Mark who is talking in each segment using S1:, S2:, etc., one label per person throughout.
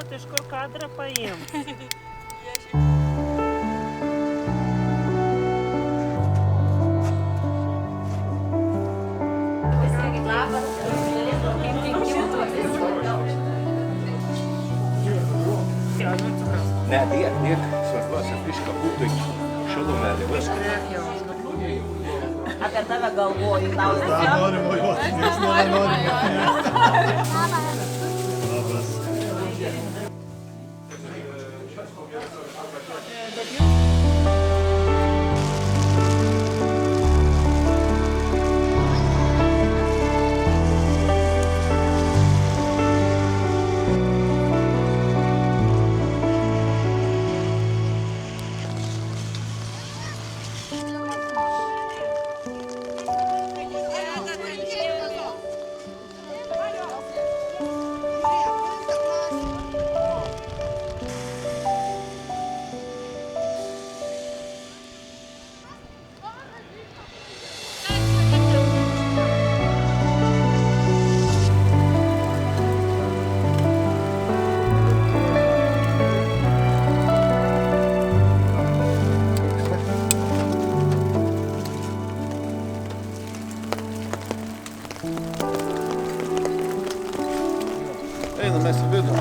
S1: žinot, iš kur kadrą paimti.
S2: Ne, dėk, svarbiausia, bišką būtų šilumėlį, viską.
S3: Apie tave galvoju, tau
S4: Nori mojuoti, nieks nenori. Labas. Einam mes į vidų.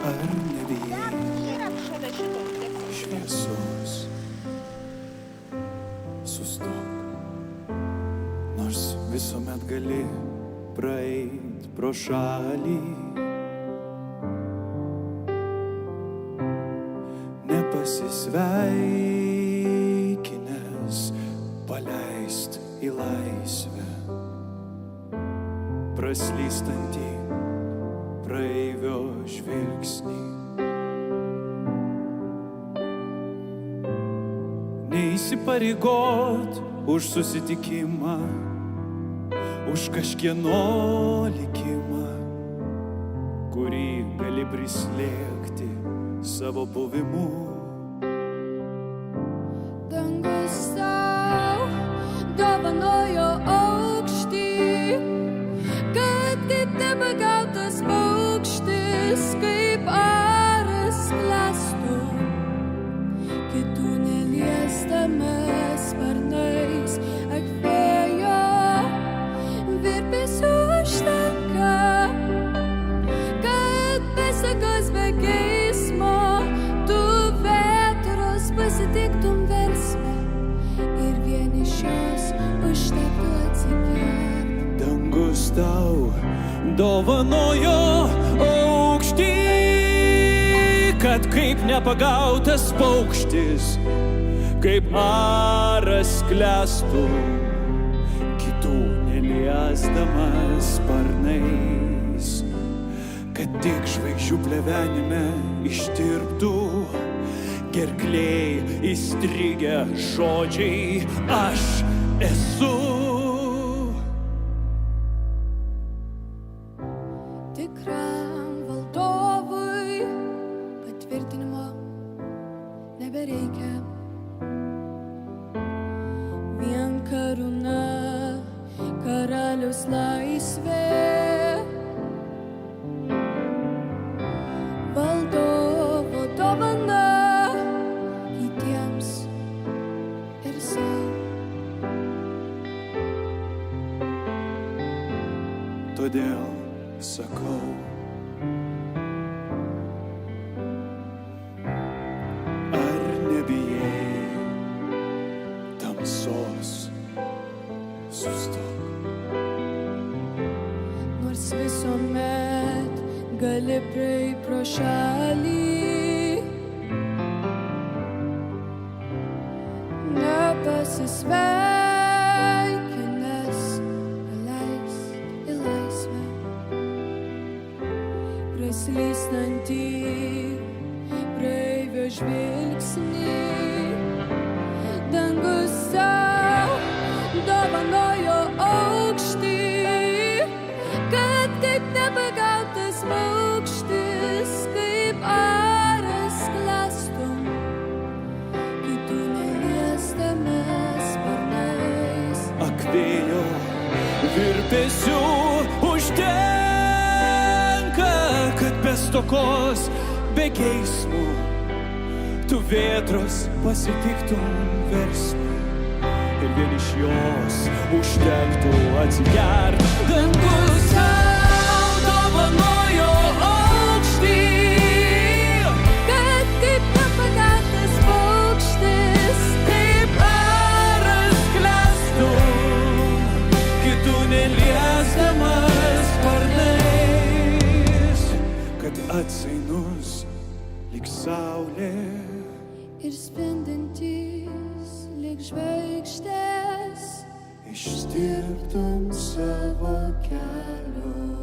S5: Ar nebijai šviesos? Sustok, nors visuomet gali praeit pro šalį. Nepasisveikinęs paleist į laisvę praslystantį praeivio žvilgsnį. Neįsipareigot už susitikimą, už kažkieno likimą, kurį gali prislėgti savo buvimu.
S6: Dangus tau dovanojo aukštį, kad kaip nepagautas paukštis, kaip aras sklęstų, kitų neliesdamas sparnais. Ak, vėjo virpesių užtenka, kad be sakos, be geismo tu vėtros pasitiktum versmę ir vienišios užtektų atsigerti.
S5: Dangus tau dovanojo aukštį, kad kaip nepagautas paukštis, kaip aras sklęstų, kitų neliesdamas sparnais, kad tik žvaigždžių plevenime ištirptų gerklėj įstrigę žodžiai aš esu.
S6: Tikram valdovui patvirtinimo nebereikia. Vien karūna, karaliaus laisvė. Valdovo dovana kitiems ir sau.
S5: Todėl sakau, ar nebijai tamsos? Sustok,
S6: praei pro šalį. Nepasisveikinęs, paleis į laisvę praslystantį praeivio žvilgsnį. Dangus sau dovanojo aukštį, kad kaip nepagautas paukštis, kaip aras sklastum, kai tu neliesdamas sparnais.
S5: Akvėjo virpesių užtenka, kad be stokos, be geismų tu vėtros pasitiktum versmų ir vien iš jos užtektų atsigert. Dangus sau dovanojo aukštį,
S6: Kad kaip nepagautas paukštis,
S5: kaip aras sklęstum, kitų neliesdamas sparnais, kad atsainus lyg saulė
S6: ir spindintys lyg žvaigždės,
S5: išdirbtum savo keliu.